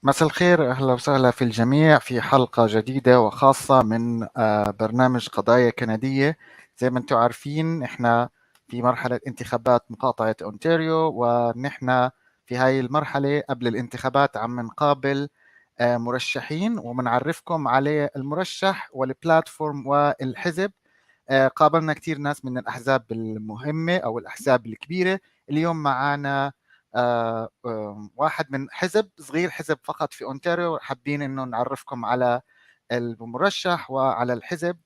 مساء الخير، أهلا وسهلا في الجميع في حلقة جديدة وخاصة من برنامج قضايا كندية. زي ما انتم عارفين احنا في مرحلة انتخابات مقاطعة أونتاريو، ونحن في هاي المرحلة قبل الانتخابات عم نقابل مرشحين ومنعرفكم على المرشح والبلاتفورم والحزب. قابلنا كتير ناس من الأحزاب المهمة أو الأحزاب الكبيرة. اليوم معنا واحد من حزب صغير، حزب فقط في أونتاريو. حابين إنه نعرفكم على المرشح وعلى الحزب.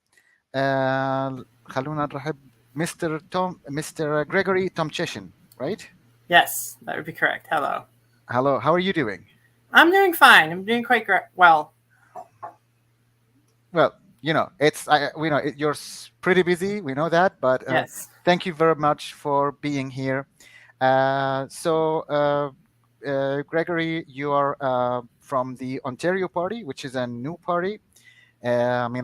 خلونا نرحب مستر Gregory Tomchyshyn, right? Yes, that would be correct. Hello. Hello, how are you doing? I'm doing fine. I'm doing quite well. Well, we know you're pretty busy. We know that, but Yes. thank you very much for being here. Gregory, you are from the Ontario Party, which is a new party. I mean,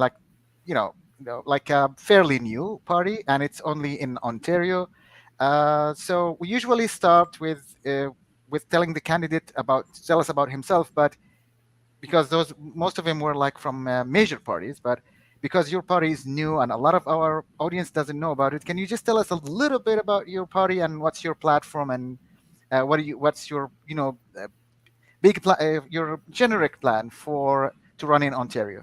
like a fairly new party, and it's only in Ontario. So we usually start with telling the candidate tell us about himself, but because most of them were like from major parties, but because your party is new and a lot of our audience doesn't know about it, can you just tell us a little bit about your party and what's your platform and what's your your generic plan to run in Ontario?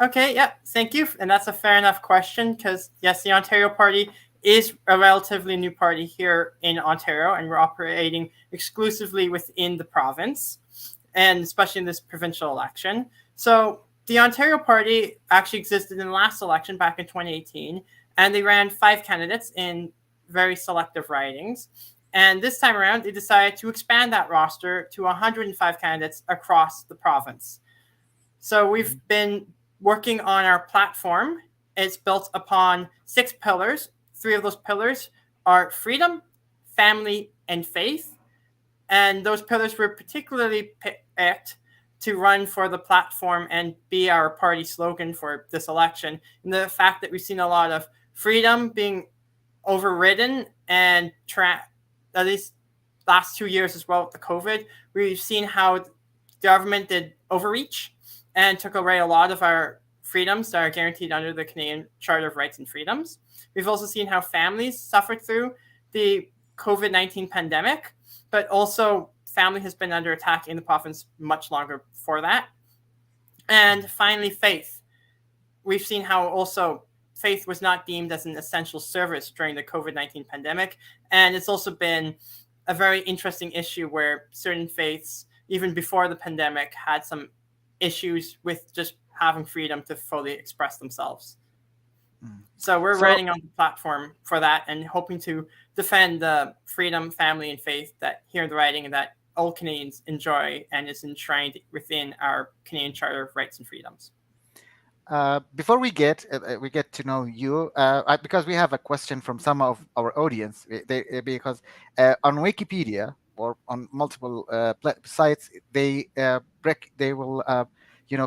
Okay, yeah, thank you. And that's a fair enough question because, yes, the Ontario Party is a relatively new party here in Ontario, and we're operating exclusively within the province, and especially in this provincial election. So the Ontario Party actually existed in the last election back in 2018, and they ran 5 candidates in very selective ridings. And this time around, they decided to expand that roster to 105 candidates across the province. So we've been working on our platform. It's built upon 6 pillars. 3 of those pillars are freedom, family, and faith. And those pillars were particularly picked to run for the platform and be our party slogan for this election. And the fact that we've seen a lot of freedom being overridden, and at least last 2 years as well with the COVID, we've seen how the government did overreach and took away a lot of our freedoms that are guaranteed under the Canadian Charter of Rights and Freedoms. We've also seen how families suffered through the COVID-19 pandemic, but also family has been under attack in the province much longer before that. And finally, faith. We've seen how also faith was not deemed as an essential service during the COVID-19 pandemic. And it's also been a very interesting issue where certain faiths, even before the pandemic, had some issues with just having freedom to fully express themselves. So we're running on the platform for that and hoping to defend the freedom, family, and faith that here in the riding and that all Canadians enjoy and is enshrined within our Canadian Charter of Rights and Freedoms. Before we get to know you, because we have a question from some of our audience, because on Wikipedia or on multiple sites, they will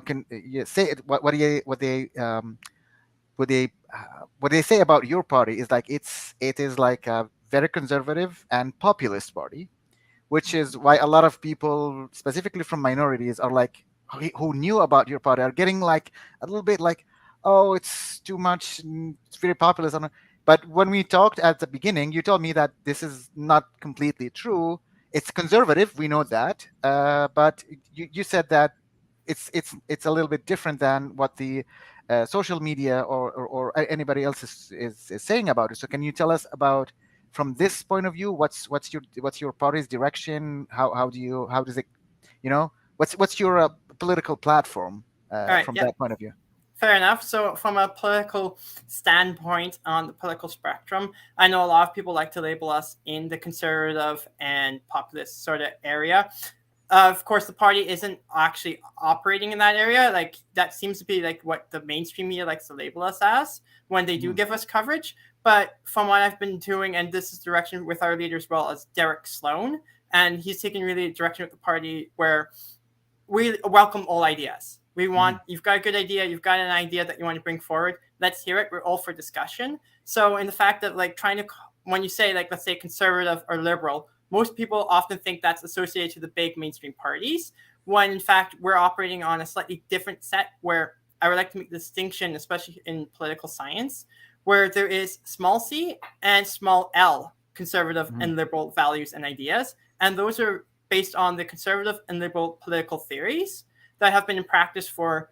can say what they say about your party is like it is like a very conservative and populist party, which is why a lot of people, specifically from minorities, are like who knew about your party are getting like a little bit like, oh, it's too much, it's very populist. But when we talked at the beginning, you told me that this is not completely true. It's conservative, we know that, but you said that it's a little bit different than what the social media or anybody else is saying about it. So can you tell us about, from this point of view, what's your party's direction? How does it, what's your political platform from that point of view? Fair enough. So from a political standpoint on the political spectrum, I know a lot of people like to label us in the conservative and populist sort of area. Of course, the party isn't actually operating in that area. Like that seems to be like what the mainstream media likes to label us as when they do give us coverage. But from what I've been doing, and this is direction with our leader as well as Derek Sloan, and he's taking really direction with the party where we welcome all ideas. We want, you've got a good idea, you've got an idea that you want to bring forward, let's hear it. We're all for discussion. So in the fact that like trying to, when you say like, let's say conservative or liberal, most people often think that's associated to the big mainstream parties, when in fact we're operating on a slightly different set where I would like to make the distinction, especially in political science, where there is small c and small l conservative Mhm. and liberal values and ideas. And those are based on the conservative and liberal political theories that have been in practice for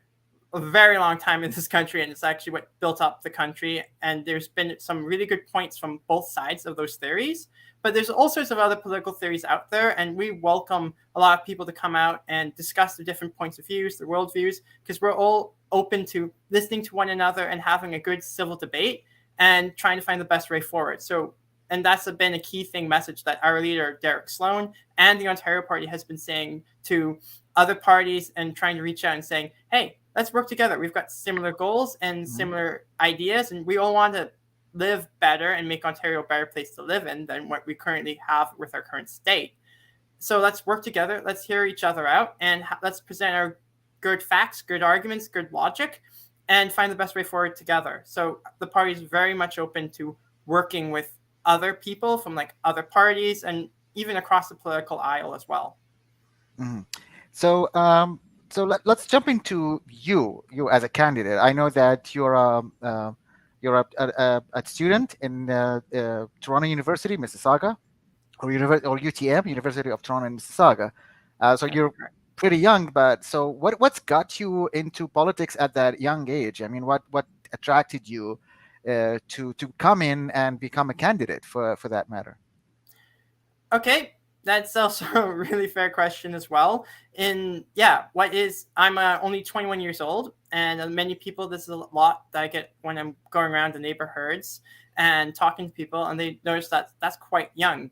a very long time in this country, and it's actually what built up the country. And there's been some really good points from both sides of those theories. But there's all sorts of other political theories out there, and we welcome a lot of people to come out and discuss the different points of views, the worldviews, because we're all open to listening to one another and having a good civil debate and trying to find the best way forward. So, and that's been a key thing message that our leader, Derek Sloan, and the Ontario Party has been saying to other parties and trying to reach out and saying, hey, let's work together. We've got similar goals and Mhm. similar ideas, and we all want to live better and make Ontario a better place to live in than what we currently have with our current state. So let's work together. Let's hear each other out, and let's present our good facts, good arguments, good logic, and find the best way forward together. So the party is very much open to working with other people from like other parties and even across the political aisle as well. Mhm. So, let's jump into you as a candidate. I know that you're a student in Toronto University, Mississauga, or UTM, University of Toronto in Mississauga. So That's you're correct. pretty young, but so what's got you into politics at that young age? I mean, what attracted you to come in and become a candidate for that matter? Okay, that's also a really fair question as well. In yeah, what is I'm only 21 years old, and many people this is a lot that I get when I'm going around the neighborhoods and talking to people, and they notice that that's quite young.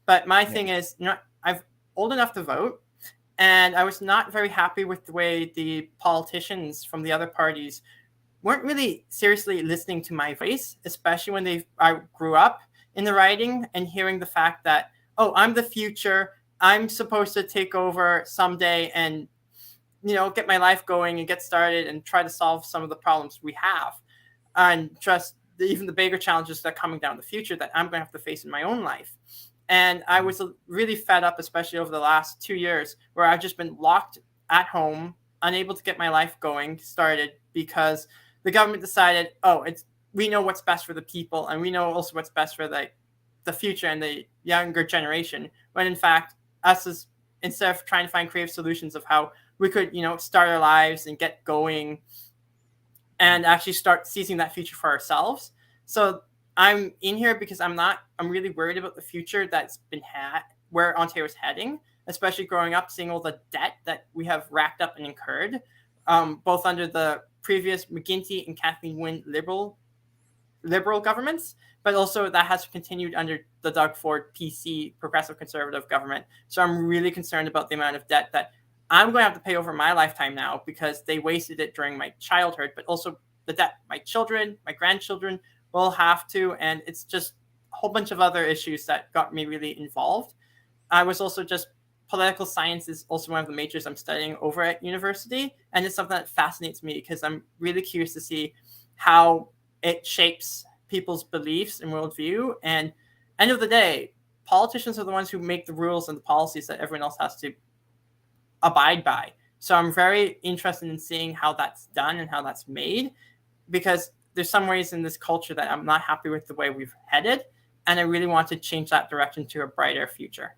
But my thing Yes. is, I'm old enough to vote, and I was not very happy with the way the politicians from the other parties weren't really seriously listening to my voice, especially when I grew up in the writing and hearing the fact that, oh, I'm the future. I'm supposed to take over someday and get my life going and get started and try to solve some of the problems we have, and just even the bigger challenges that are coming down the future that I'm going to have to face in my own life. And I was really fed up, especially over the last 2 years, where I've just been locked at home, unable to get my life going started because the government decided, oh, it's we know what's best for the people, and we know also what's best for the future and the younger generation. When in fact, us as instead of trying to find creative solutions of how we could, start our lives and get going and actually start seizing that future for ourselves. So I'm in here because I'm really worried about the future that's been had, where Ontario's heading, especially growing up, seeing all the debt that we have racked up and incurred, both under the previous McGuinty and Kathleen Wynne liberal governments, but also that has continued under the Doug Ford PC progressive conservative government. So I'm really concerned about the amount of debt that I'm going to have to pay over my lifetime now because they wasted it during my childhood, but also the debt my children, my grandchildren will have to. And it's just a whole bunch of other issues that got me really involved. I was also just political science is also one of the majors I'm studying over at university. And it's something that fascinates me because I'm really curious to see how it shapes people's beliefs and worldview. And end of the day, politicians are the ones who make the rules and the policies that everyone else has to abide by. So I'm very interested in seeing how that's done and how that's made, because there's some ways in this culture that I'm not happy with the way we've headed, and I really want to change that direction to a brighter future.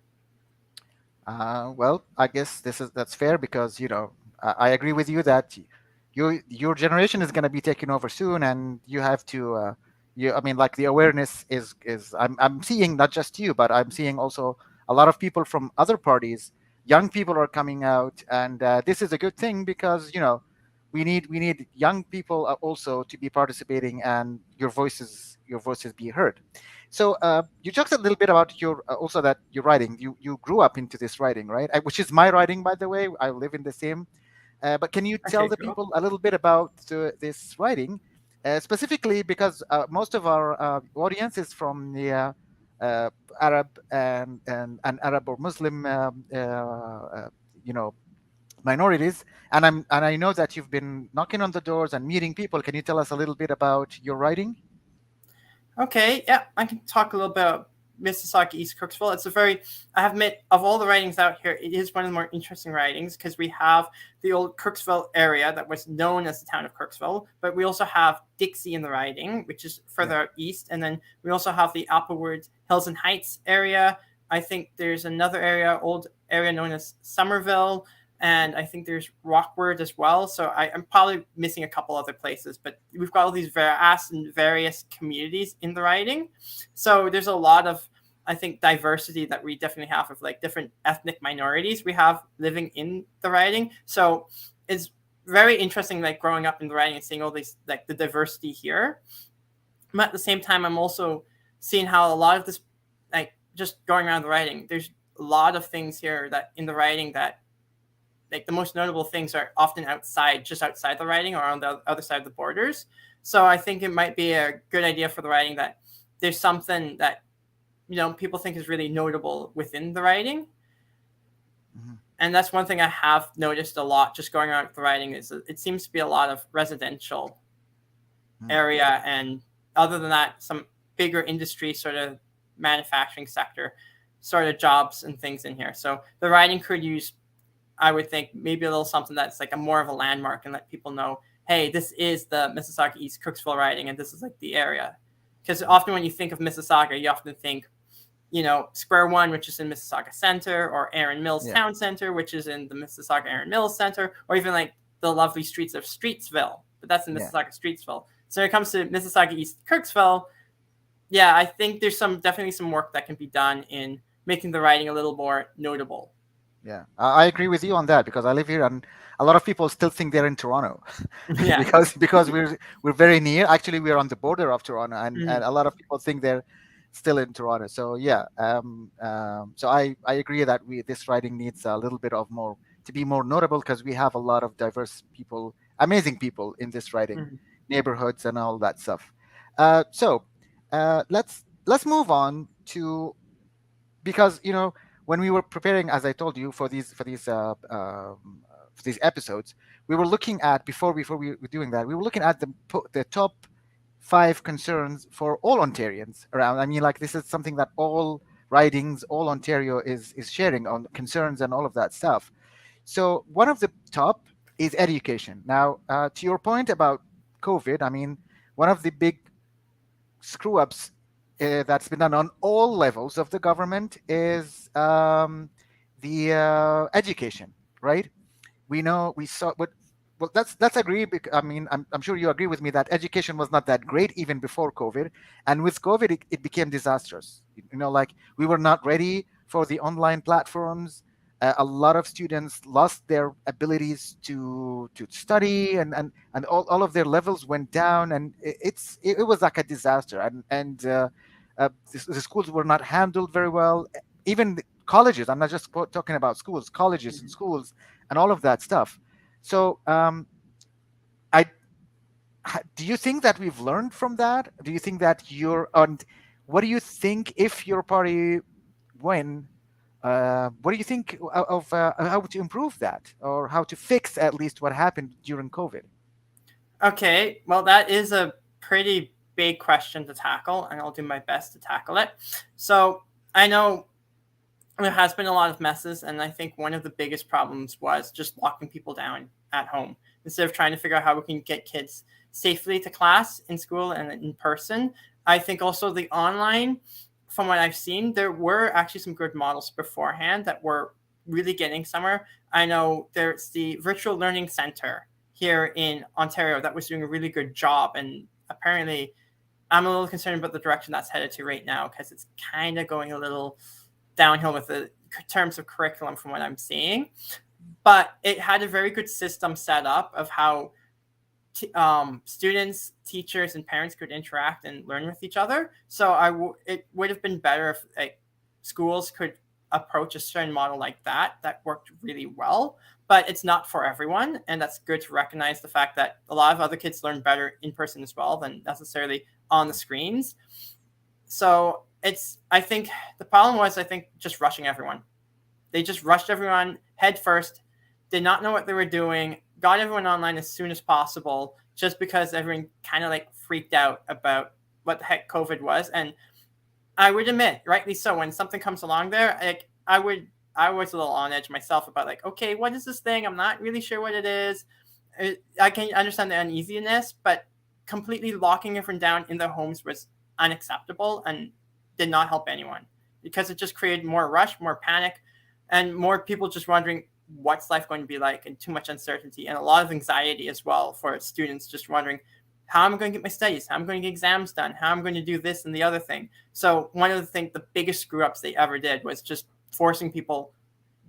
Well, I guess that's fair because I agree with you that your generation is going to be taken over soon, and you have to. I mean, like the awareness is I'm seeing not just you, but I'm seeing also a lot of people from other parties. Young people are coming out, and this is a good thing because we need young people also to be participating, and your voices be heard. So you talked a little bit about your also that your writing. You grew up into this writing, right? Which is my writing, by the way. I live in the same. But can you tell Okay, the cool. people a little bit about this writing, specifically because most of our audience is from the Arab and Arab or Muslim, you know, minorities, and I know that you've been knocking on the doors and meeting people. Can you tell us a little bit about your writing? Okay, yeah, I can talk a little bit Mississauga East Cooksville. It's a very, I have admit, of all the writings out here, it is one of the more interesting writings because we have the old Cooksville area that was known as the town of Cooksville, but we also have Dixie in the writing, which is further out east, and then we also have the Applewood Hills and Heights area. I think there's another area, old area known as Somerville, and I think there's Rockwood as well. So I'm probably missing a couple other places, but we've got all these vast and various communities in the riding. So there's a lot of, I think, diversity that we definitely have of like different ethnic minorities we have living in the riding. So it's very interesting, like growing up in the riding and seeing all these, like the diversity here. But at the same time, I'm also seeing how a lot of this, like just going around the riding, there's a lot of things here that in the riding that, like the most notable things are often outside, just outside the riding or on the other side of the borders. So I think it might be a good idea for the riding that there's something that, you know, people think is really notable within the riding. Mm-hmm. And that's one thing I have noticed a lot just going around the riding is it seems to be a lot of residential area. And other than that, some bigger industry sort of manufacturing sector sort of jobs and things in here. So the riding could use, I would think, maybe a little something that's like a more of a landmark and let people know, hey, this is the Mississauga East Cooksville riding and this is like the area. Because often when you think of Mississauga, you often think, you know, Square One, which is in Mississauga Center, or Erin Mills Town Center, which is in the Mississauga Erin Mills Center, or even like the lovely streets of Streetsville, but that's in Mississauga Streetsville. So when it comes to Mississauga East Cooksville, yeah, I think there's definitely some work that can be done in making the riding a little more notable. Yeah, I agree with you on that because I live here, and a lot of people still think they're in Toronto, because we're very near. Actually, we're on the border of Toronto, and a lot of people think they're still in Toronto. So yeah, so I agree that this riding needs a little bit of more to be more notable because we have a lot of diverse people, amazing people in this riding, neighborhoods and all that stuff. So let's move on to, because you know, when we were preparing, as I told you, for these episodes, we were looking at before we were doing that, we were looking at the top 5 concerns for all Ontarians around. I mean, like this is something that all ridings, all Ontario is sharing on concerns and all of that stuff. So one of the top is education. Now, to your point about COVID, I mean, one of the big screw ups that's been done on all levels of the government is the education, right? We saw, but well, that's agree. I mean, I'm sure you agree with me that education was not that great even before COVID, and with COVID, it became disastrous. You know, like we were not ready for the online platforms. A lot of students lost their abilities to study, and all of their levels went down, and it was like a disaster. And the schools were not handled very well. Even colleges. I'm not just talking about schools, colleges and schools, and all of that stuff. So, do you think that we've learned from that? Do you think that what do you think if your party win? What do you think of how to improve that, or how to fix at least what happened during COVID? Okay, well, that is a pretty big question to tackle, and I'll do my best to tackle it. So I know there has been a lot of messes, and I think one of the biggest problems was just locking people down at home instead of trying to figure out how we can get kids safely to class in school and in person. I think also the online, from what I've seen, there were actually some good models beforehand that were really getting somewhere. I know there's the Virtual Learning Center here in Ontario that was doing a really good job, and apparently I'm a little concerned about the direction that's headed to right now because it's kind of going a little downhill with the terms of curriculum from what I'm seeing. But it had a very good system set up of how students, teachers, and parents could interact and learn with each other. So it would have been better if like schools could approach a certain model like that worked really well. But it's not for everyone, and that's good to recognize the fact that a lot of other kids learn better in person as well than necessarily on the screens. So I think the problem was, just rushing everyone. They just rushed everyone head first, did not know what they were doing, got everyone online as soon as possible, just because everyone kind of like freaked out about what the heck COVID was. And I would admit, rightly so, when something comes along there, like I was a little on edge myself about like, okay, what is this thing? I'm not really sure what it is. I can understand the uneasiness, but completely locking everyone down in their homes was unacceptable and did not help anyone because it just created more rush, more panic, and more people just wondering what's life going to be like, and too much uncertainty and a lot of anxiety as well for students just wondering how am I going to get my studies, how I'm going to get exams done, how I'm going to do this and the other thing. So one of the things, the biggest screw ups they ever did was just forcing people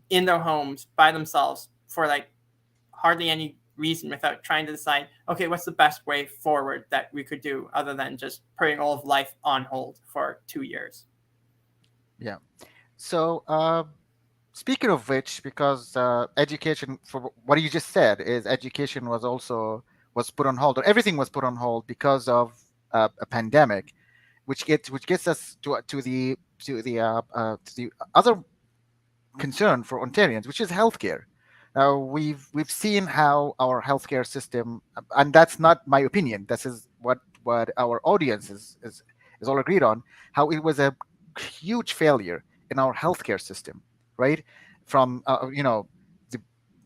in their homes by themselves for like hardly any reason without trying to decide, okay, what's the best way forward that we could do other than just putting all of life on hold for 2 years. Yeah. So, speaking of which, because education, for what you just said, is education was also was put on hold, or everything was put on hold because of a pandemic, which gets us to the other concern for Ontarians, which is healthcare. Now we've seen how our healthcare system, and that's not my opinion. This is what our audience is all agreed on. How it was a huge failure in our healthcare system, right? From the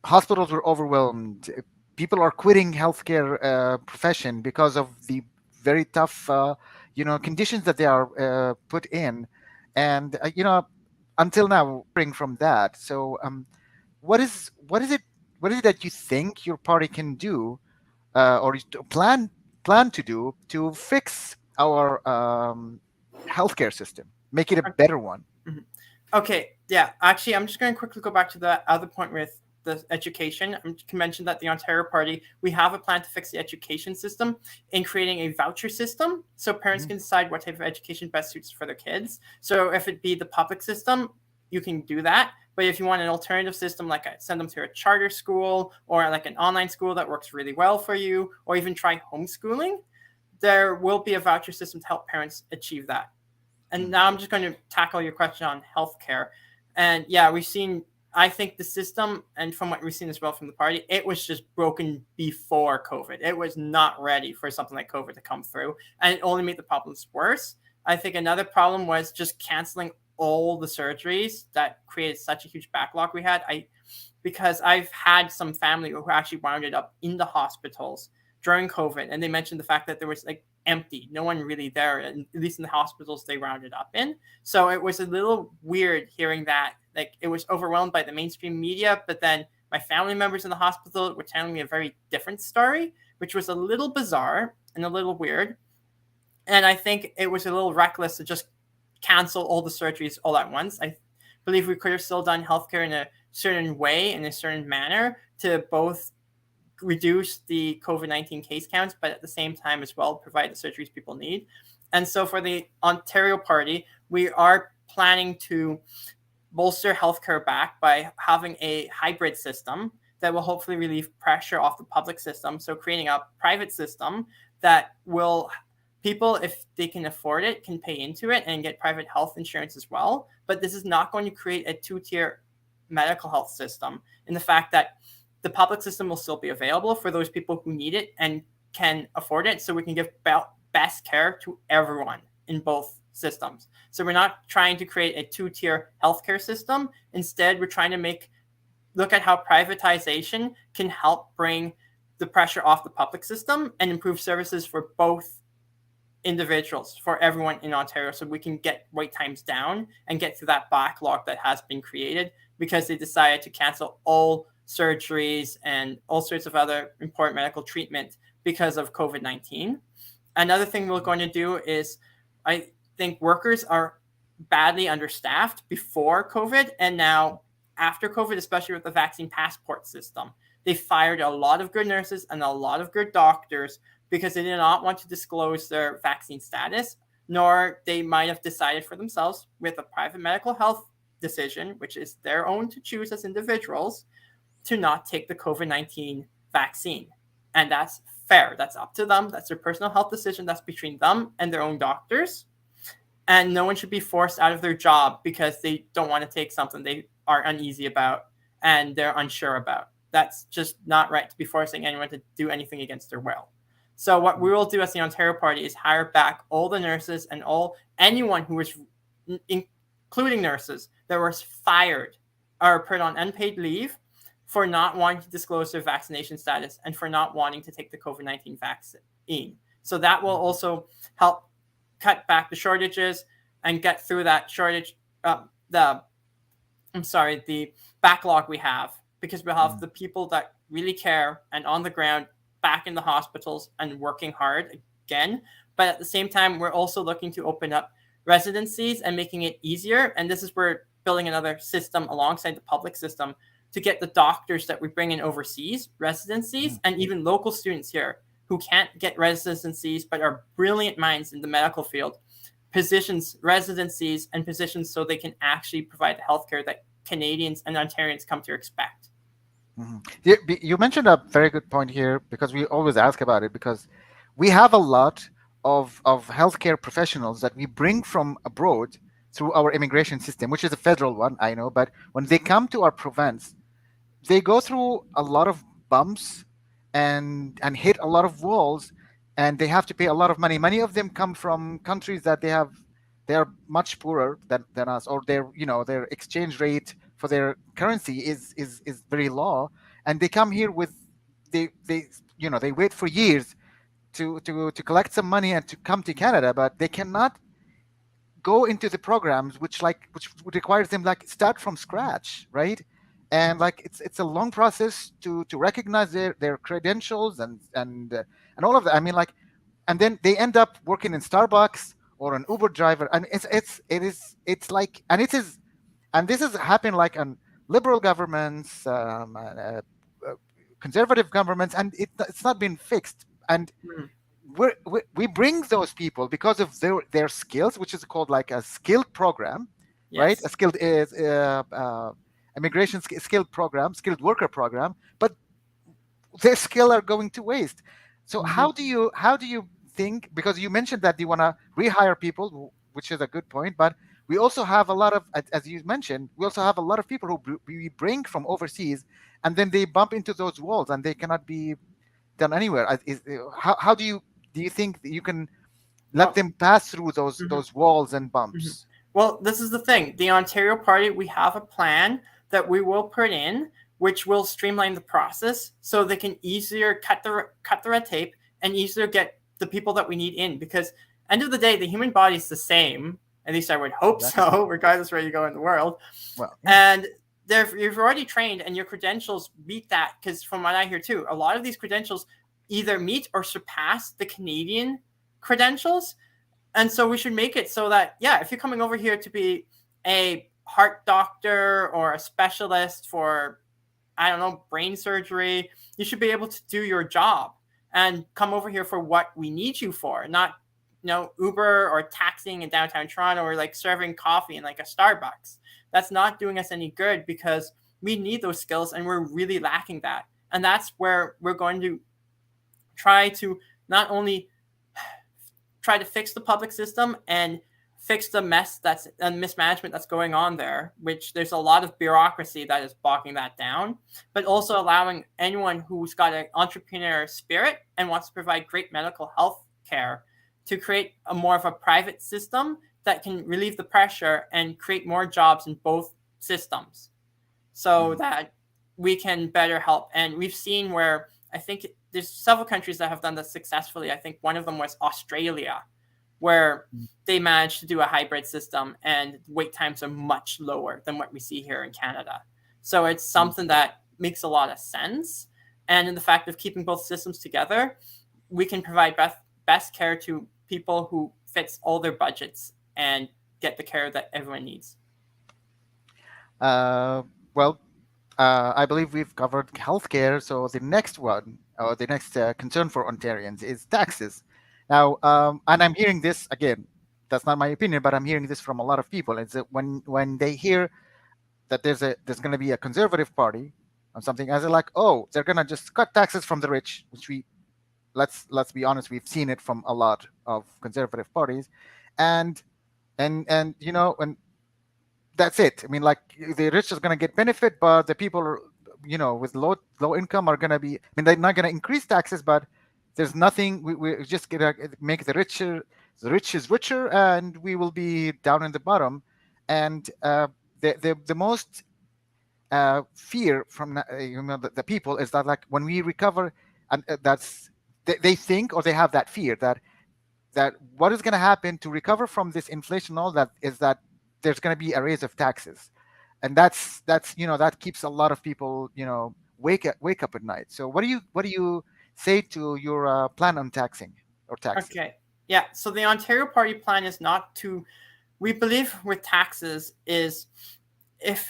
hospitals were overwhelmed. People are quitting healthcare profession because of the very tough conditions that they are put in, and until now bring from that. So what is it that you think your party can do, or plan to do to fix our healthcare system, make it a better one? Mhm. Okay, yeah. Actually, I'm just going to quickly go back to the other point with the education. I can mention that the Ontario Party, we have a plan to fix the education system in creating a voucher system so parents Mhm. can decide what type of education best suits for their kids. So if it be the public system, you can do that. But if you want an alternative system, like send them to a charter school or like an online school that works really well for you, or even try homeschooling, there will be a voucher system to help parents achieve that. And now I'm just going to tackle your question on healthcare. And yeah, we've seen, I think the system, and from what we've seen as well from the party, it was just broken before COVID. It was not ready for something like COVID to come through, and it only made the problems worse. I think another problem was just canceling all the surgeries that created such a huge backlog we had. Because I've had some family who actually wound up in the hospitals during COVID, and they mentioned the fact that there was like empty, no one really there, at least in the hospitals they rounded up in. So it was a little weird hearing that. Like it was overwhelmed by the mainstream media, but then my family members in the hospital were telling me a very different story, which was a little bizarre and a little weird. And I think it was a little reckless to just cancel all the surgeries all at once. I believe we could have still done healthcare in a certain way, in a certain manner, to both reduce the COVID-19 case counts, but at the same time as well provide the surgeries people need. And so for the Ontario Party, we are planning to bolster healthcare back by having a hybrid system that will hopefully relieve pressure off the public system. So creating a private system that will, people, if they can afford it, can pay into it and get private health insurance as well. But this is not going to create a two-tier medical health system, in the fact that the public system will still be available for those people who need it and can afford it, so we can give best care to everyone in both systems. So we're not trying to create a two-tier healthcare system. Instead, we're trying to look at how privatization can help bring the pressure off the public system and improve services for both individuals, for everyone in Ontario, so we can get wait times down and get through that backlog that has been created because they decided to cancel all surgeries and all sorts of other important medical treatment because of COVID-19. Another thing we're going to do is, I think workers are badly understaffed before COVID, and now after COVID, especially with the vaccine passport system. They fired a lot of good nurses and a lot of good doctors because they did not want to disclose their vaccine status, nor they might have decided for themselves with a private medical health decision, which is their own to choose as individuals, to not take the COVID-19 vaccine. And that's fair. That's up to them. That's their personal health decision. That's between them and their own doctors. And no one should be forced out of their job because they don't want to take something they are uneasy about and they're unsure about. That's just not right, to be forcing anyone to do anything against their will. So what we will do as the Ontario Party is hire back all the nurses and anyone who was, including nurses, that was fired or put on unpaid leave for not wanting to disclose their vaccination status and for not wanting to take the COVID-19 vaccine. So that will also help cut back the shortages and get through that shortage, the backlog we have, because we'll have the people that really care and on the ground back in the hospitals and working hard again. But at the same time, we're also looking to open up residencies and making it easier. And this is where building another system alongside the public system to get the doctors that we bring in overseas residencies, and even local students here who can't get residencies but are brilliant minds in the medical field, positions, residencies, and positions so they can actually provide the healthcare that Canadians and Ontarians come to expect. You mentioned a very good point here, because we always ask about it, because we have a lot of healthcare professionals that we bring from abroad through our immigration system, which is a federal one, I know, but when they come to our province, they go through a lot of bumps and hit a lot of walls, and they have to pay a lot of money. Many of them come from countries that they are much poorer than us, or their exchange rate for their currency is very low, and they come here with they wait for years to collect some money and to come to Canada, but they cannot go into the programs which requires them start from scratch, right? And it's a long process to recognize their credentials and all of that. I mean, and then they end up working in Starbucks or an Uber driver, and and this has happened on liberal governments, conservative governments, and it's not been fixed. And we bring those people because of their skills, which is called a skilled program, right? A skilled immigration skilled program, skilled worker program, but their skill are going to waste. So how do you think, because you mentioned that you want to rehire people, which is a good point, but we also have a lot of, as you mentioned, we also have a lot of people who we bring from overseas, and then they bump into those walls and they cannot be done anywhere. How do you think that you can let them pass through those walls and bumps? Well, this is the thing. The Ontario Party, we have a plan that we will put in, which will streamline the process so they can easier cut the red tape and easier get the people that we need in. Because end of the day, the human body is the same. At least I would hope so, regardless where you go in the world. Well, and you've already trained and your credentials meet that. Because from what I hear too, a lot of these credentials either meet or surpass the Canadian credentials. And so we should make it so that, if you're coming over here to be a heart doctor or a specialist for, I don't know, brain surgery, you should be able to do your job and come over here for what we need you for, not, Uber or taxiing in downtown Toronto or serving coffee in a Starbucks. That's not doing us any good, because we need those skills and we're really lacking that. And that's where we're going to try to not only try to fix the public system and fix the mess and mismanagement that's going on there, which there's a lot of bureaucracy that is bogging that down, but also allowing anyone who's got an entrepreneur spirit and wants to provide great medical health care to create a more of a private system that can relieve the pressure and create more jobs in both systems so that we can better help. And we've seen where I think there's several countries that have done this successfully. I think one of them was Australia, where they managed to do a hybrid system and wait times are much lower than what we see here in Canada. So it's something that makes a lot of sense. And in the fact of keeping both systems together, we can provide best care to people who fits all their budgets and get the care that everyone needs. I believe we've covered healthcare. So the next one, or the next concern for Ontarians, is taxes. Now, and I'm hearing this again. That's not my opinion, but I'm hearing this from a lot of people. It's that when they hear that there's going to be a conservative party or something, as they're like, oh, they're going to just cut taxes from the rich, which let's be honest, we've seen it from a lot of conservative parties, and that's it. I mean, the rich is going to get benefit, but the people with low income are going to be. I mean, they're not going to increase taxes, but there's nothing. We're just gonna make the rich is richer, and we will be down in the bottom. And the most fear from the people is that like when we recover, and that's they think, or they have that fear that what is going to happen to recover from this inflation, all that is that there's going to be a raise of taxes, and that's that keeps a lot of people wake up at night. So what do you say to your plan on taxing or taxes? Okay. Yeah. So the Ontario Party plan is not to. We believe with taxes is if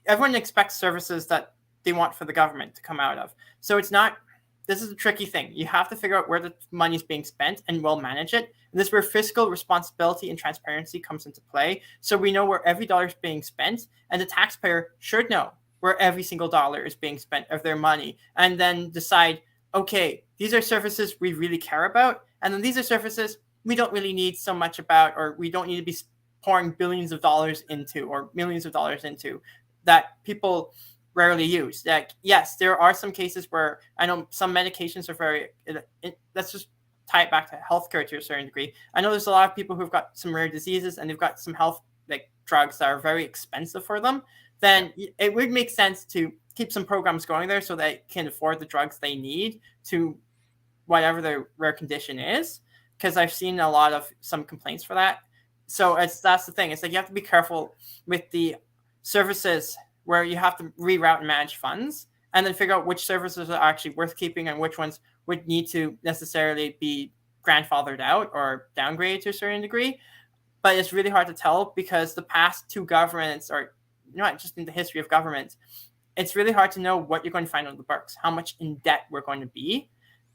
everyone expects services that they want for the government to come out of. So it's not. This is a tricky thing. You have to figure out where the money is being spent and will manage it. And this is where fiscal responsibility and transparency comes into play. So we know where every dollar is being spent, and the taxpayer should know where every single dollar is being spent of their money, and then decide, okay, these are services we really care about, and then these are services we don't really need so much about, or we don't need to be pouring billions of dollars into, or millions of dollars into, that people rarely use. Like, yes, there are some cases where I know some medications are very, let's just tie it back to healthcare to a certain degree. I know there's a lot of people who've got some rare diseases and they've got some health like drugs that are very expensive for them. Then it would make sense to keep some programs going there so they can afford the drugs they need to whatever their rare condition is. Because I've seen a lot of some complaints for that. So that's the thing. It's like you have to be careful with the services where you have to reroute and manage funds, and then figure out which services are actually worth keeping and which ones would need to necessarily be grandfathered out or downgraded to a certain degree. But it's really hard to tell because the past two governments, or not just in the history of government, it's really hard to know what you're going to find on the books, how much in debt we're going to be.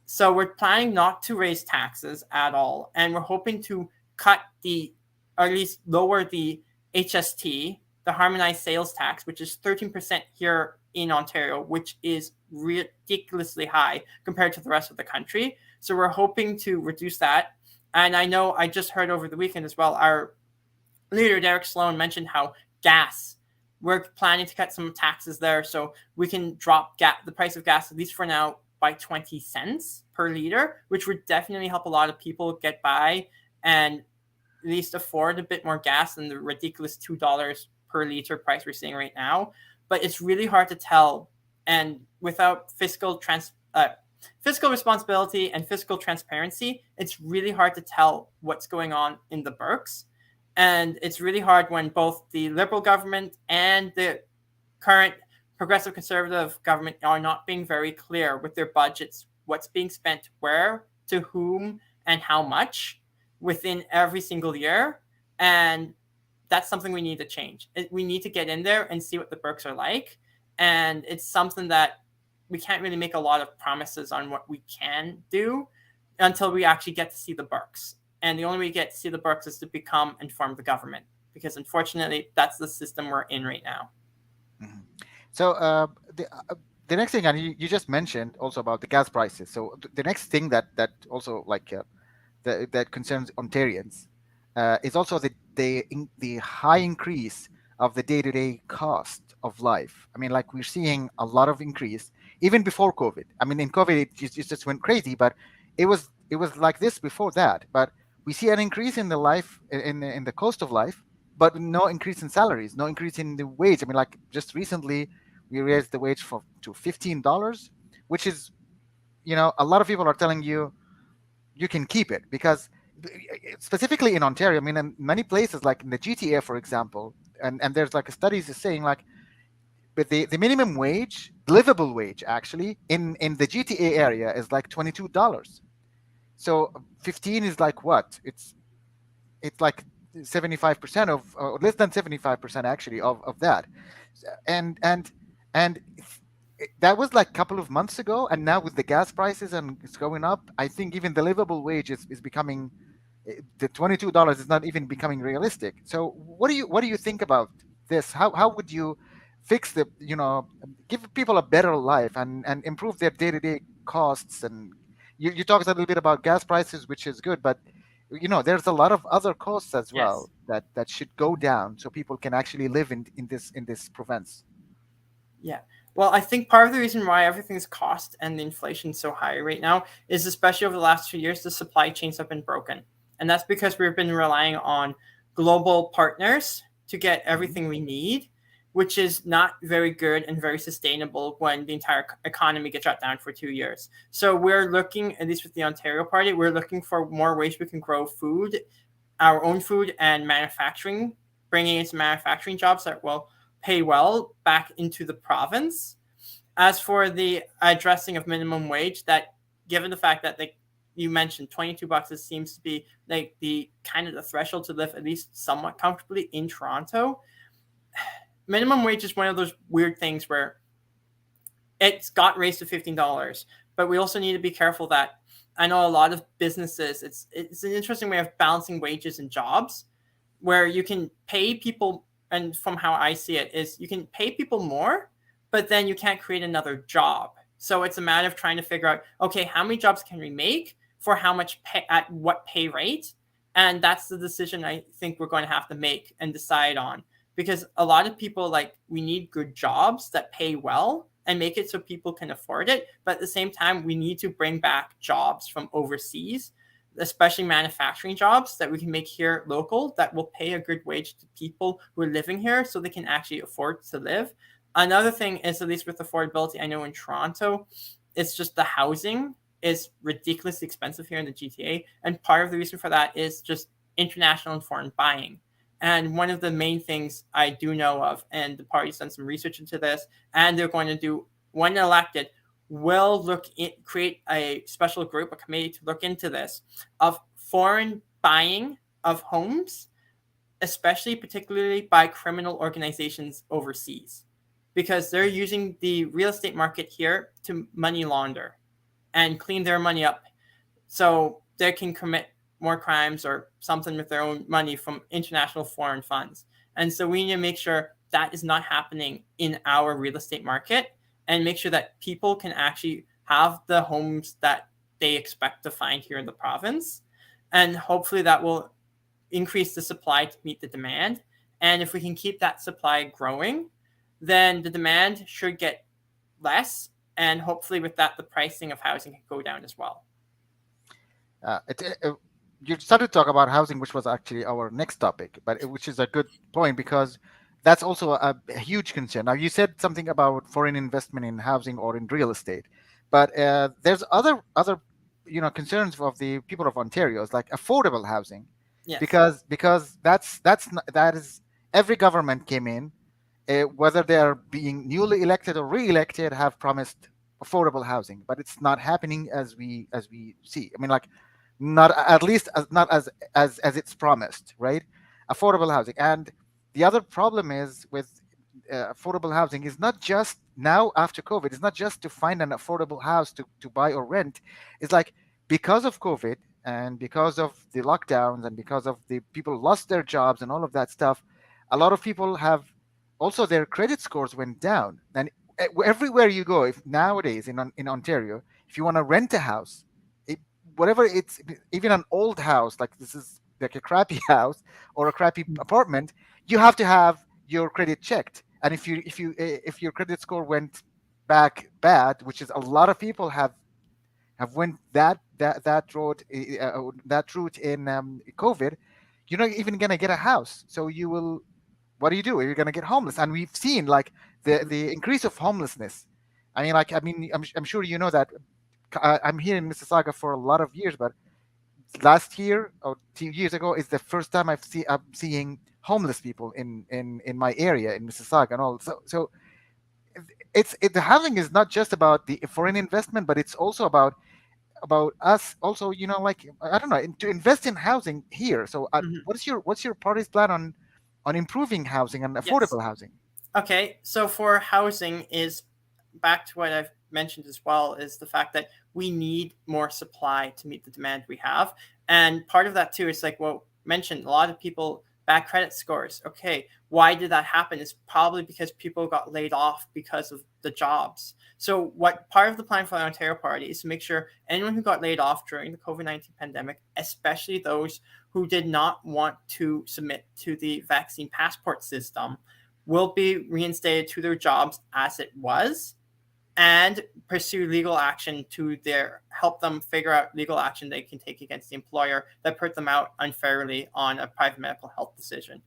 So we're planning not to raise taxes at all, and we're hoping to cut or at least lower the HST, the harmonized sales tax, which is 13% here in Ontario, which is ridiculously high compared to the rest of the country. So we're hoping to reduce that. And I know I just heard over the weekend as well, our leader, Derek Sloan, mentioned how we're planning to cut some taxes there so we can drop the price of gas, at least for now, by 20 cents per liter, which would definitely help a lot of people get by and at least afford a bit more gas than the ridiculous $2 per liter price we're seeing right now. But it's really hard to tell. And without fiscal responsibility and fiscal transparency, it's really hard to tell what's going on in the Berks. And it's really hard when both the Liberal government and the current Progressive Conservative government are not being very clear with their budgets, what's being spent where, to whom, and how much within every single year. And that's something we need to change. We need to get in there and see what the Berks are like. And it's something that we can't really make a lot of promises on what we can do until we actually get to see the Berks. And the only way we get to see the Berks is to become informed the government, because unfortunately, that's the system we're in right now. Mm-hmm. So the next thing, and you just mentioned also about the gas prices. So the next thing that also like that concerns Ontarians is also the high increase of the day-to-day cost of life. I mean, like we're seeing a lot of increase even before COVID. I mean, in COVID it just went crazy, but it was like this before that. But we see an increase in the life in the cost of life, but no increase in salaries, no increase in the wage. I mean, like just recently we raised the wage to $15, which is, a lot of people are telling you you can keep it because specifically in Ontario, I mean, in many places like in the GTA, for example, and there's like studies is saying like, but the minimum wage, livable wage actually in the GTA area is like $22. So 15 is like what? It's like 75% of, or less than 75% actually of that, and that was like a couple of months ago, and now with the gas prices and it's going up, I think even the livable wage is becoming, the $22 is not even becoming realistic. So what do you think about this? How would you fix give people a better life and improve their day-to-day costs? And you talked a little bit about gas prices, which is good, but there's a lot of other costs as Yes. well that should go down so people can actually live in this province. Yeah. Well, I think part of the reason why everything's cost and the inflation's so high right now is, especially over the last 2 years, the supply chains have been broken. And that's because we've been relying on global partners to get Mhm. everything we need, which is not very good and very sustainable when the entire economy gets shut down for 2 years. So we're looking, at least with the Ontario Party, we're looking for more ways we can grow food, our own food, and manufacturing, bringing in some manufacturing jobs that will pay well back into the province. As for the addressing of minimum wage, that given the fact that you mentioned $22 seems to be like the kind of the threshold to live at least somewhat comfortably in Toronto. Minimum wage is one of those weird things where it's got raised to $15, but we also need to be careful that I know a lot of businesses, it's an interesting way of balancing wages and jobs where you can pay people, and from how I see it is you can pay people more, but then you can't create another job. So it's a matter of trying to figure out, okay, how many jobs can we make for how much pay, at what pay rate? And that's the decision I think we're going to have to make and decide on, because a lot of people, like, we need good jobs that pay well and make it so people can afford it, but at the same time we need to bring back jobs from overseas, especially manufacturing jobs that we can make here local that will pay a good wage to people who are living here so they can actually afford to live. Another thing is, at least with affordability, I know in Toronto, it's just the housing is ridiculously expensive here in the GTA. And part of the reason for that is just international and foreign buying. And one of the main things I do know of, and the party's done some research into this, and they're going to do, when elected, will create a special group, a committee to look into this, of foreign buying of homes, especially particularly by criminal organizations overseas, because they're using the real estate market here to money launder and clean their money up so they can commit more crimes or something with their own money from international foreign funds. And so we need to make sure that is not happening in our real estate market and make sure that people can actually have the homes that they expect to find here in the province. And hopefully that will increase the supply to meet the demand. And if we can keep that supply growing, then the demand should get less. And hopefully, with that, the pricing of housing can go down as well. Uh, it, you started to talk about housing, which was actually our next topic, but which is a good point because that's also a huge concern. Now, you said something about foreign investment in housing or in real estate, but there's other concerns of the people of Ontario, is like affordable housing, Yes. because that is every government came in, whether they are being newly elected or re-elected, have promised affordable housing, but it's not happening as we see. I mean, like, not at least as not as it's promised, right? Affordable housing. And the other problem is with affordable housing is not just now after COVID. It's not just to find an affordable house to buy or rent. It's like, because of COVID and because of the lockdowns and because of the people lost their jobs and all of that stuff, a lot of people have also their credit scores went down. And everywhere you go, if nowadays in Ontario, if you want to rent a house, it, whatever it's, even an old house, like this is like a crappy house or a crappy apartment, you have to have your credit checked. And if your credit score went back bad, which is a lot of people have went that route in COVID, you're not even gonna get a house. So you will, what do you do? You're gonna get homeless, and we've seen like the increase of homelessness. I'm sure you know that. I'm here in Mississauga for a lot of years, but last year or 2 years ago is the first time I'm seeing homeless people in my area in Mississauga and all. So the housing is not just about the foreign investment, but it's also about us also, like, I don't know, to invest in housing here. So Mhm. what's your party's plan on improving housing and Yes. affordable housing? Okay. So for housing, is back to what I've mentioned as well, is the fact that we need more supply to meet the demand we have. And part of that too is like what mentioned, a lot of people bad credit scores. Okay, why did that happen? It's probably because people got laid off because of the jobs. So what part of the plan for the Ontario Party is to make sure anyone who got laid off during the COVID-19 pandemic, especially those who did not want to submit to the vaccine passport system, will be reinstated to their jobs as it was, and pursue legal action to help them figure out legal action they can take against the employer that put them out unfairly on a private medical health decision.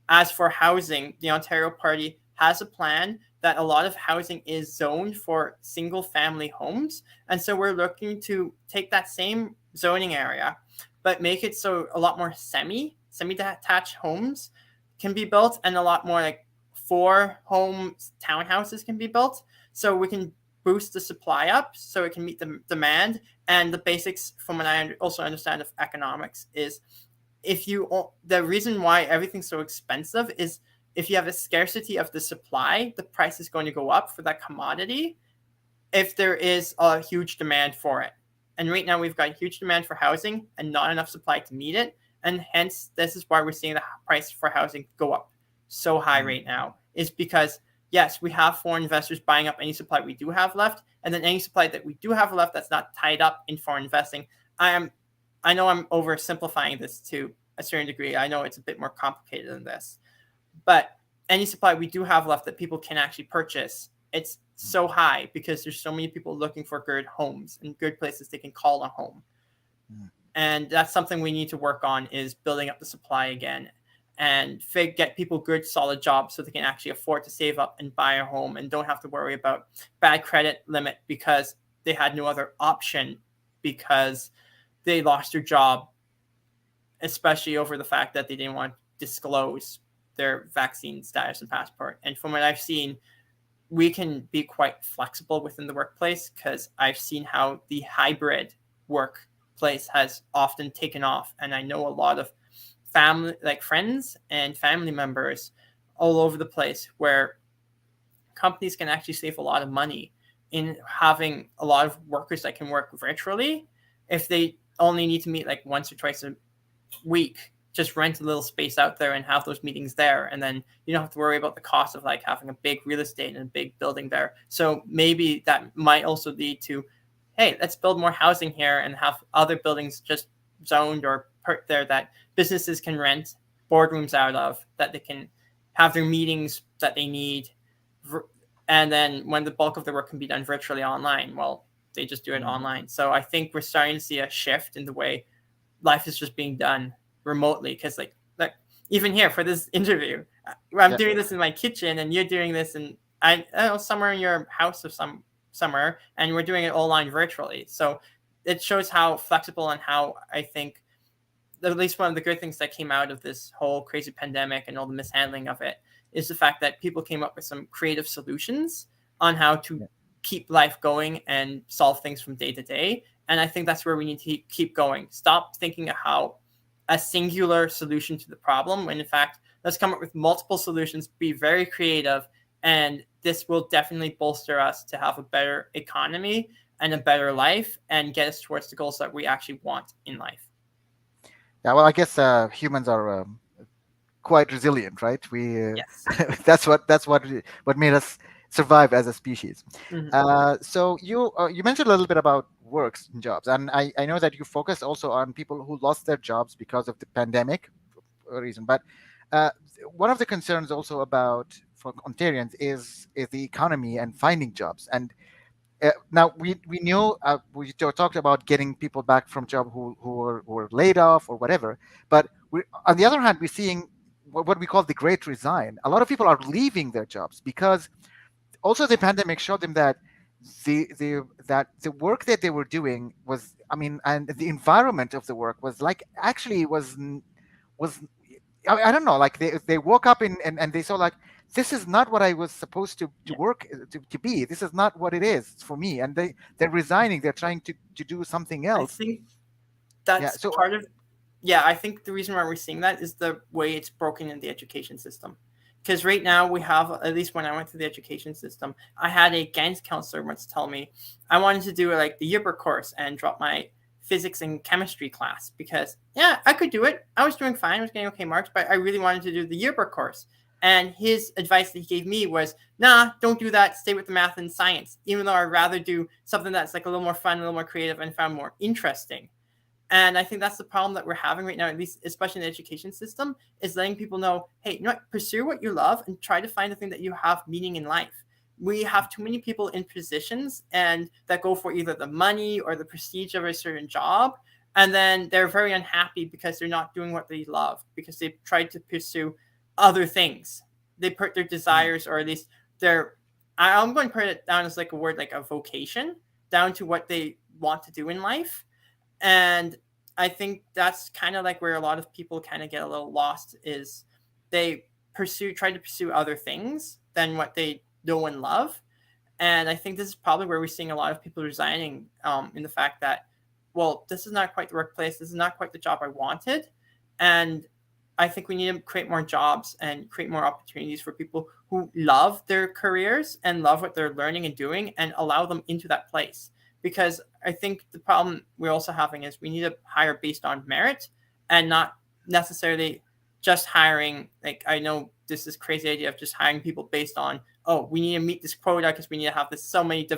As for housing, the Ontario Party has a plan that a lot of housing is zoned for single family homes. And so we're looking to take that same zoning area, but make it so a lot more semi-detached homes can be built, and a lot more like 4-home townhouses can be built. So we can boost the supply up so it can meet the demand. And the basics, from what I also understand of economics, is the reason why everything's so expensive is if you have a scarcity of the supply, the price is going to go up for that commodity if there is a huge demand for it. And right now we've got huge demand for housing and not enough supply to meet it. And hence, this is why we're seeing the price for housing go up so high right now, is because, yes, we have foreign investors buying up any supply we do have left. And then any supply that we do have left that's not tied up in foreign investing. I know I'm oversimplifying this to a certain degree. I know it's a bit more complicated than this. But any supply we do have left that people can actually purchase, it's so high because there's so many people looking for good homes and good places they can call a home. And that's something we need to work on, is building up the supply again and get people good, solid jobs so they can actually afford to save up and buy a home and don't have to worry about bad credit limit because they had no other option because they lost their job, especially over the fact that they didn't want to disclose their vaccine status and passport. And from what I've seen, we can be quite flexible within the workplace, because I've seen how the hybrid workplace has often taken off. And I know a lot of family, like friends and family members all over the place, where companies can actually save a lot of money in having a lot of workers that can work virtually. If they only need to meet like once or twice a week, just rent a little space out there and have those meetings there. And then you don't have to worry about the cost of like having a big real estate and a big building there. So maybe that might also lead to, hey, let's build more housing here and have other buildings just zoned or put there that businesses can rent boardrooms out of, that they can have their meetings that they need. And then when the bulk of the work can be done virtually online, well, they just do it online. So I think we're starting to see a shift in the way life is just being done remotely, because like even here for this interview, I'm doing this in my kitchen and you're doing this in I don't know, somewhere in your house or somewhere, and we're doing it all online virtually. So it shows how flexible, and how I think at least one of the good things that came out of this whole crazy pandemic and all the mishandling of it is the fact that people came up with some creative solutions on how to keep life going and solve things from day to day. And I think that's where we need to keep going. Stop thinking of how a singular solution to the problem, when in fact, let's come up with multiple solutions, be very creative, and this will definitely bolster us to have a better economy and a better life and get us towards the goals that we actually want in life. Yeah, well, I guess humans are quite resilient, right? Yes. that's what made us survive as a species. Mm-hmm. So you mentioned a little bit about works and jobs, and I know that you focus also on people who lost their jobs because of the pandemic reason. But one of the concerns also about for Ontarians is the economy and finding jobs. And now we knew we talked about getting people back from job who were laid off or whatever. But on the other hand, we're seeing what we call the Great Resign. A lot of people are leaving their jobs because also the pandemic showed them that the work that they were doing was, I mean, and the environment of the work was like actually was I don't know, like they woke up and they saw like, this is not what I was supposed to work to be. This is not what it is for me. And they're resigning. They're trying to do something else. I think that's part of. Yeah, I think the reason why we're seeing that is the way it's broken in the education system. Because right now we have, at least when I went through the education system, I had a guidance counselor once tell me I wanted to do like the yearbook course and drop my physics and chemistry class, because I could do it. I was doing fine. I was getting okay marks, but I really wanted to do the yearbook course. And his advice that he gave me was, nah, don't do that. Stay with the math and science, even though I'd rather do something that's like a little more fun, a little more creative, and found more interesting. And I think that's the problem that we're having right now, at least especially in the education system, is letting people know, hey, you know what, pursue what you love and try to find the thing that you have meaning in life. We have too many people in positions and that go for either the money or the prestige of a certain job, and then they're very unhappy because they're not doing what they love because they've tried to pursue other things. They put their Mm, desires, or at least their, I'm going to put it down as like a word, like a vocation, down to what they want to do in life. And I think that's kind of like where a lot of people kind of get a little lost, is they try to pursue other things than what they know and love. And I think this is probably where we're seeing a lot of people resigning, in the fact that, well, this is not quite the workplace, this is not quite the job I wanted. And I think we need to create more jobs and create more opportunities for people who love their careers and love what they're learning and doing, and allow them into that place. Because I think the problem we're also having is we need to hire based on merit and not necessarily just hiring. Like, I know this is crazy idea of just hiring people based on, oh, we need to meet this quota because we need to have this so many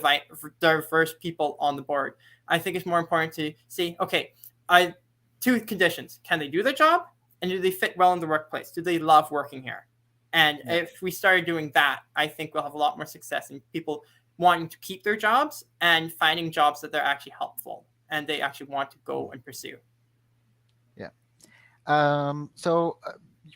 diverse people on the board. I think it's more important to see, okay, I two conditions: can they do their job, and do they fit well in the workplace? Do they love working here? And yeah. if we started doing that, I think we'll have a lot more success in people wanting to keep their jobs and finding jobs that they're actually helpful and they actually want to go and pursue. Yeah. So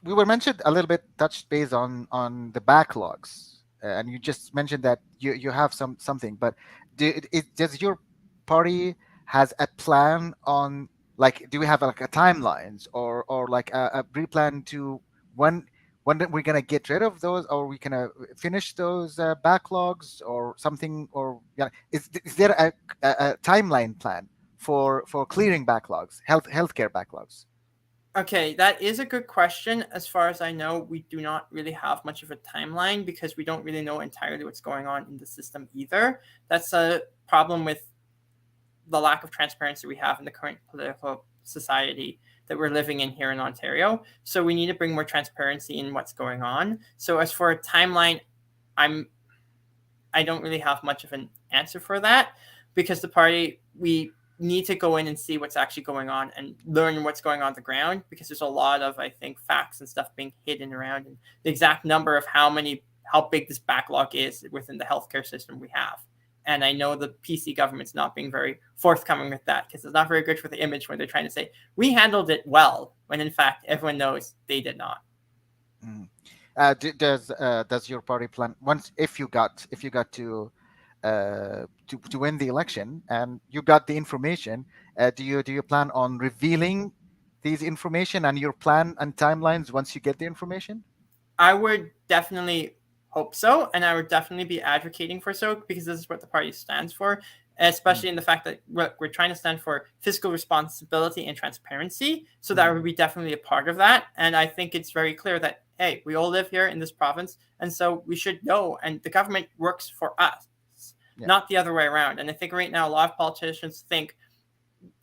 we were mentioned a little bit, touched base on the backlogs, and you just mentioned that you have something, but does your party has a plan on, like, do we have like a timelines, or like a pre-plan to when we're gonna get rid of those, or we gonna finish those backlogs or something, or yeah, is there a timeline plan for clearing backlogs, healthcare backlogs? Okay, that is a good question. As far as I know, we do not really have much of a timeline because we don't really know entirely what's going on in the system either. That's a problem with the lack of transparency we have in the current political society that we're living in here in Ontario. So we need to bring more transparency in what's going on. So as for a timeline, I'm I don't really have much of an answer for that, because the party, we need to go in and see what's actually going on and learn what's going on the ground, because there's a lot of, I think, facts and stuff being hidden around, and the exact number of how big this backlog is within the healthcare system we have. And I know the PC government's not being very forthcoming with that, because it's not very good for the image when they're trying to say we handled it well, when in fact everyone knows they did not. Mm. Does your party plan, once, if you got to win the election and you got the information, do you plan on revealing these information and your plan and timelines once you get the information? I would definitely hope so, and I would definitely be advocating for so, because this is what the party stands for, Mm, especially in the fact that we're trying to stand for fiscal responsibility and transparency. So that mm, would be definitely a part of that. And I think it's very clear that, hey, we all live here in this province, and so we should know, and the government works for us, yeah. not the other way around. And I think right now a lot of politicians think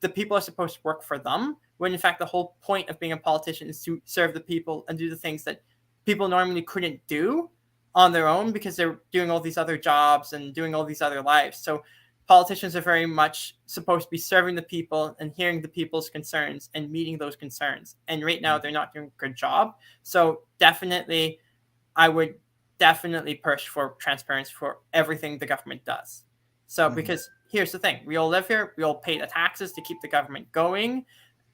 the people are supposed to work for them, when in fact the whole point of being a politician is to serve the people and do the things that people normally couldn't do on their own because they're doing all these other jobs and doing all these other lives. So politicians are very much supposed to be serving the people and hearing the people's concerns and meeting those concerns. And right now Mm, they're not doing a good job. So definitely, I would definitely push for transparency for everything the government does. So, mhm. because here's the thing, we all live here, we all pay the taxes to keep the government going.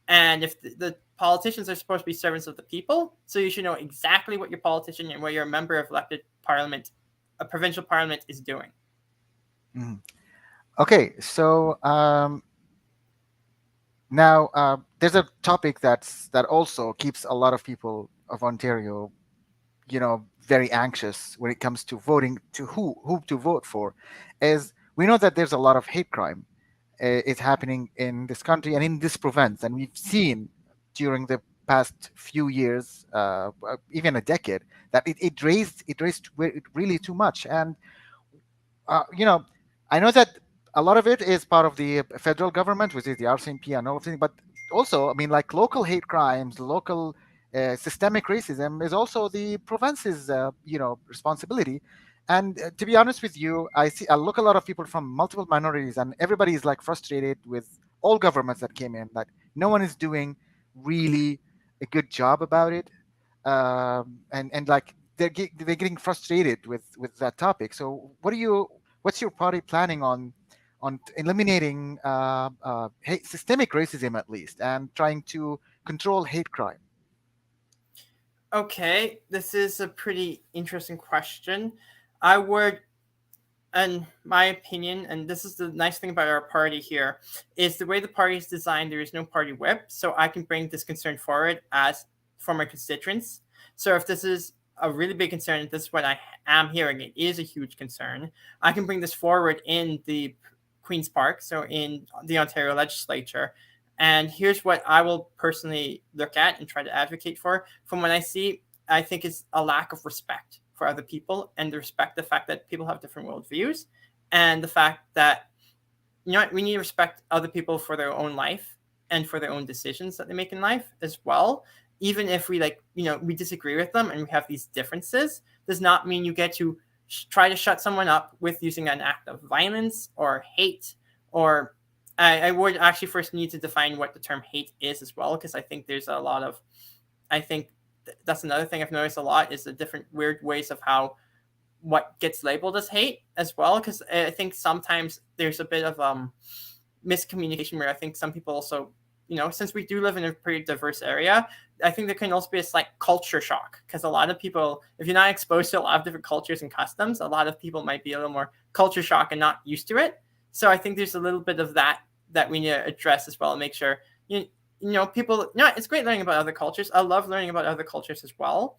And if the politicians are supposed to be servants of the people, so you should know exactly what your politician and what your member of elected parliament, a provincial parliament, is doing. Mhm. Okay, so now there's a topic that also keeps a lot of people of Ontario, very anxious when it comes to voting, to who to vote for. Is, we know that there's a lot of hate crime is happening in this country and in this province, and we've seen during the past few years, even a decade, that it raised really too much. And uh, you know, I know that a lot of it is part of the federal government, which is the RCMP and all of things, but also, I mean, like local hate crimes, local systemic racism is also the province's, responsibility. And to be honest with you, I look a lot of people from multiple minorities, and everybody is like frustrated with all governments that came in, that no one is doing really a good job about it, and like they're getting frustrated with that topic. So what's your party planning on eliminating systemic racism at least, and trying to control hate crime? Okay, this is a pretty interesting question. I would, in my opinion, and this is the nice thing about our party here, is the way the party is designed, there is no party whip, so I can bring this concern forward as for my constituents. So if this is a really big concern, this is what I am hearing, it is a huge concern, I can bring this forward in the Queen's Park, so in the Ontario legislature. And here's what I will personally look at and try to advocate for. From what I see, I think it's a lack of respect for other people, and the respect the fact that people have different worldviews, and the fact that, you know what, we need to respect other people for their own life and for their own decisions that they make in life as well. Even if we, like, you know, we disagree with them and we have these differences, does not mean you get to try to shut someone up with using an act of violence or hate. Or I would actually first need to define what the term hate is as well, because I think there's a lot of, I think that's another thing I've noticed a lot, is the different weird ways of how what gets labeled as hate as well. Because I think sometimes there's a bit of miscommunication where I think some people also, you know, since we do live in a pretty diverse area, I think there can also be a slight culture shock, because a lot of people, if you're not exposed to a lot of different cultures and customs, a lot of people might be a little more culture shock and not used to it. So I think there's a little bit of that we need to address as well, and make sure you know, people, you know, it's great learning about other cultures. I love learning about other cultures as well.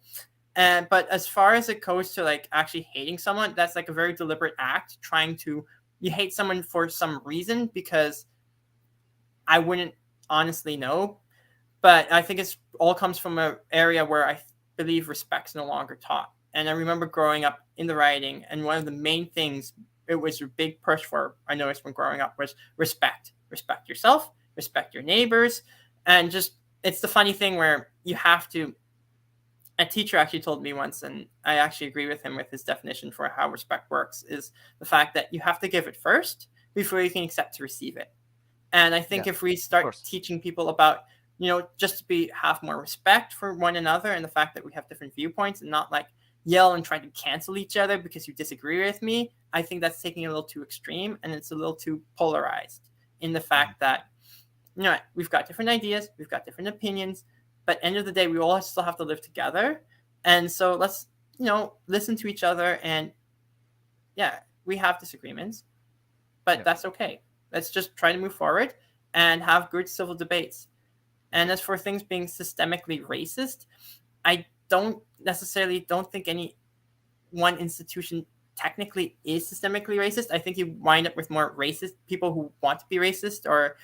And but as far as it goes to like actually hating someone, that's like a very deliberate act, trying to, you hate someone for some reason, because I wouldn't honestly know. But I think it's all comes from an area where I believe respect's no longer taught. And I remember growing up in the writing, and one of the main things it was a big push for, I noticed when growing up, was respect. Respect yourself, respect your neighbors, and just, it's the funny thing where you have to, a teacher actually told me once, and I actually agree with him with his definition for how respect works, is the fact that you have to give it first before you can accept to receive it. And I Yeah, think if we of start course. teaching people about, you know, just to be have more respect for one another, and the fact that we have different viewpoints, and not like yell and try to cancel each other because you disagree with me, I think that's taking it a little too extreme, and it's a little too polarized in the Mhm. fact that, you know, we've got different ideas, we've got different opinions, but end of the day, we all still have to live together. And so let's, you know, listen to each other. And yeah, we have disagreements, but Yeah, that's okay. Let's just try to move forward and have good civil debates. And as for things being systemically racist, I don't think any one institution technically is systemically racist. I think you wind up with more racist people who want to be racist, or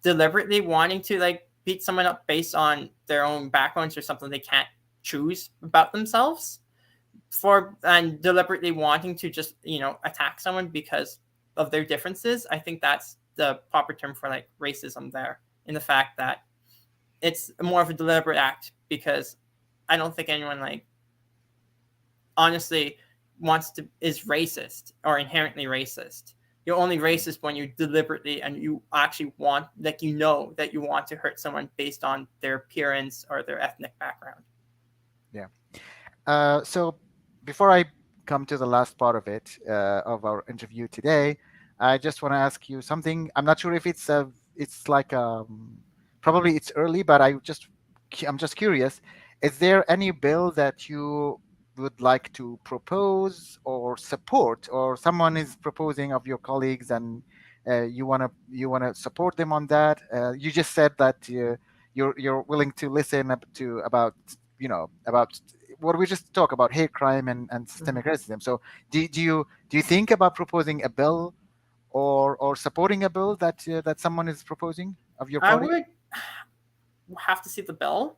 deliberately wanting to like beat someone up based on their own backgrounds or something they can't choose about themselves, for and deliberately wanting to just, you know, attack someone because of their differences. I think that's the proper term for like racism there, in the fact that it's more of a deliberate act, because I don't think anyone like honestly wants to is racist or inherently racist. You're only racist when you deliberately and you actually want, like, you know that you want to hurt someone based on their appearance or their ethnic background. yeah. So before I come to the last part of it, of our interview today, I just want to ask you something. I'm not sure if it's like probably it's early, but I'm just curious. Is there any bill that you would like to propose or support, or someone is proposing of your colleagues, and you wanna support them on that? You just said that you're willing to listen to about about what we just talk about, hate crime and systemic racism. So do you think about proposing a bill, or supporting a bill that someone is proposing of your I party? would have to see the bill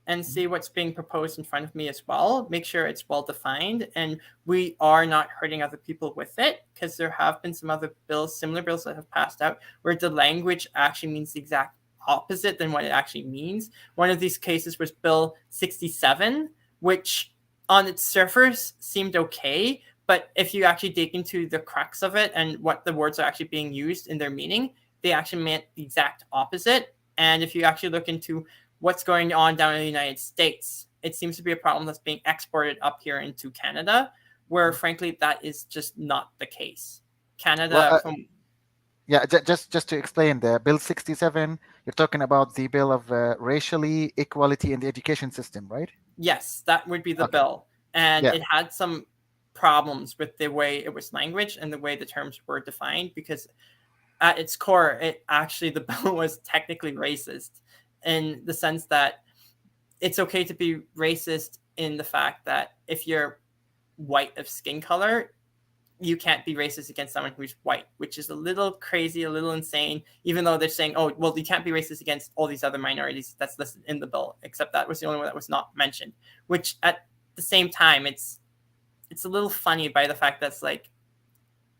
and Mhm. see what's being proposed in front of me as well. Make sure it's well defined and we are not hurting other people with it, because there have been some other bills, similar bills that have passed out, where the language actually means the exact opposite than what it actually means. One of these cases was Bill 67, which on its surface seemed okay, but if you actually dig into the crux of it and what the words are actually being used in their meaning, they actually meant the exact opposite. And if you actually look into what's going on down in the United States, it seems to be a problem that's being exported up here into Canada, where frankly that is just not the case. Well, Canada, from yeah, just to explain, the Bill 67, you're talking about the bill of racially equality in the education system, right? yes, that would be the Okay. bill, and Yeah. it had some problems with the way it was languaged and the way the terms were defined because at its core, it actually the bill was technically racist in the sense that it's okay to be racist in the fact that if you're white of skin color, you can't be racist against someone who's white, which is a little crazy, a little insane, even though they're saying, oh, well, you can't be racist against all these other minorities that's listed in the bill, except that was the only one that was not mentioned, which at the same time, it's a little funny by the fact that's like,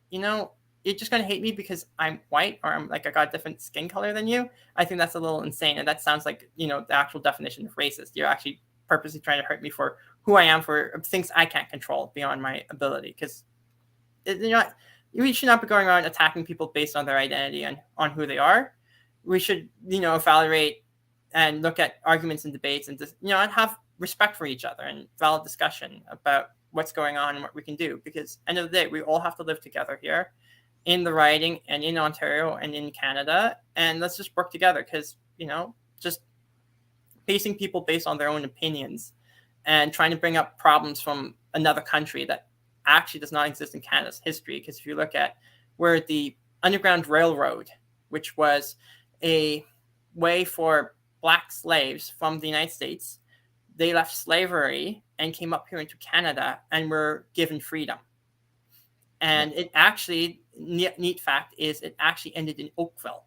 you know, you're just gonna hate me because I'm white or I'm like I got a different skin color than you. I think that's a little insane, and that sounds like the actual definition of racist. You're actually purposely trying to hurt me for who I am, for things I can't control beyond my ability. Because we should not be going around attacking people based on their identity and on who they are. We should evaluate and look at arguments and debates and just and have respect for each other and valid discussion about what's going on and what we can do. Because end of the day, we all have to live together here in the riding and in Ontario and in Canada, and let's just work together because just basing people based on their own opinions and trying to bring up problems from another country that actually does not exist in Canada's history. Because if you look at where the Underground Railroad, which was a way for black slaves from the United States, they left slavery and came up here into Canada and were given freedom. And it actually, neat fact is, it actually ended in Oakville,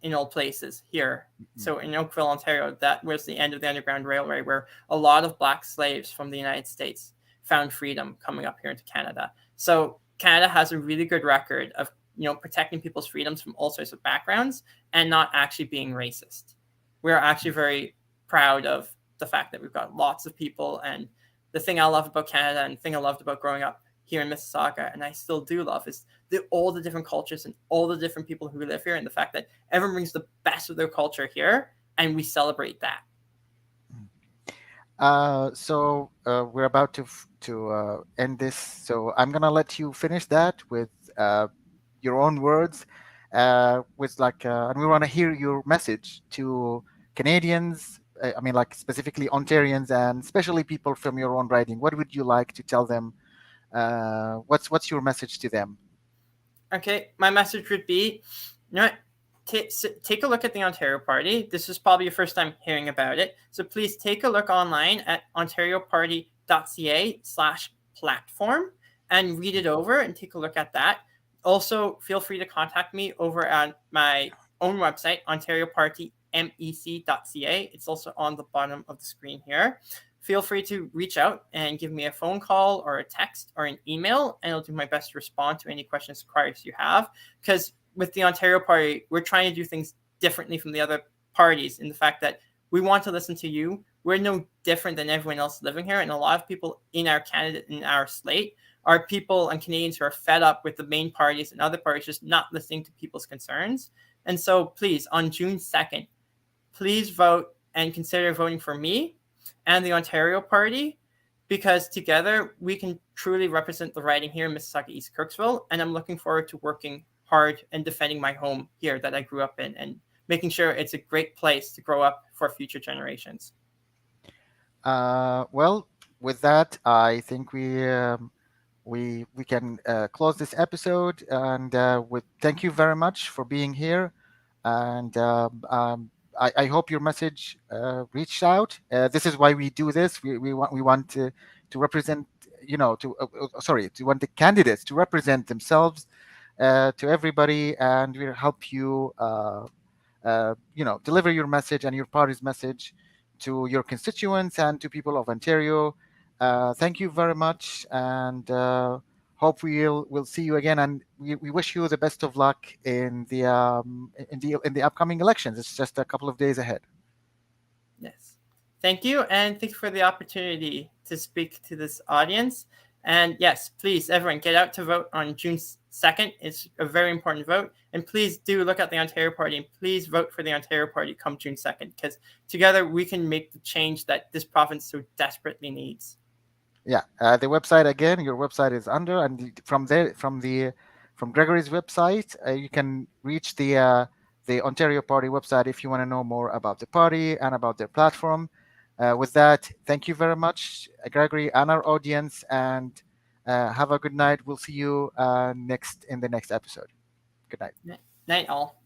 in all places here. So in Oakville, Ontario, that was the end of the Underground Railway, where a lot of black slaves from the United States found freedom coming up here into Canada. So Canada has a really good record of protecting people's freedoms from all sorts of backgrounds and not actually being racist. We're actually very proud of the fact that we've got lots of people. And the thing I love about Canada and the thing I loved about growing up here in Mississauga, and I still do love, is all the different cultures and all the different people who live here, and the fact that everyone brings the best of their culture here and we celebrate that. So we're about to end this. So I'm gonna let you finish that with your own words, and we want to hear your message to Canadians. I mean, like specifically Ontarians and especially people from your own riding. What would you like to tell them? What's your message to them? Okay, my message would be, take a look at the Ontario Party. This is probably your first time hearing about it, so please take a look online at ontarioparty.ca/platform and read it over and take a look at that. Also, feel free to contact me over at my own website, ontariopartymec.ca. It's also on the bottom of the screen here. Feel free to reach out and give me a phone call or a text or an email, and I'll do my best to respond to any questions, queries you have. Because with the Ontario Party, we're trying to do things differently from the other parties in the fact that we want to listen to you. We're no different than everyone else living here, and a lot of people in our candidate in our slate are people and Canadians who are fed up with the main parties and other parties just not listening to people's concerns. And so please, on June 2nd, please vote and consider voting for me and the Ontario Party, because together we can truly represent the riding here in Mississauga East, Cooksville, and I'm looking forward to working hard and defending my home here that I grew up in and making sure it's a great place to grow up for future generations. Well, with that, I think we can close this episode, and thank you very much for being here, and I hope your message reached out. This is why we do this. We want to represent, to want the candidates to represent themselves to everybody, and we'll help you deliver your message and your party's message to your constituents and to people of Ontario. Thank you very much, and hope we'll see you again. And we wish you the best of luck in the upcoming elections. It's just a couple of days ahead. Yes. Thank you, and thank you for the opportunity to speak to this audience. And yes, please, everyone, get out to vote on June 2nd. It's a very important vote. And please do look at the Ontario Party and please vote for the Ontario Party come June 2nd, because together we can make the change that this province so desperately needs. Yeah, the website again. Your website is under, and from there, from Gregory's website, you can reach the Ontario Party website if you want to know more about the party and about their platform. With that, thank you very much, Gregory, and our audience, and have a good night. We'll see you next in the next episode. Good night. Night all.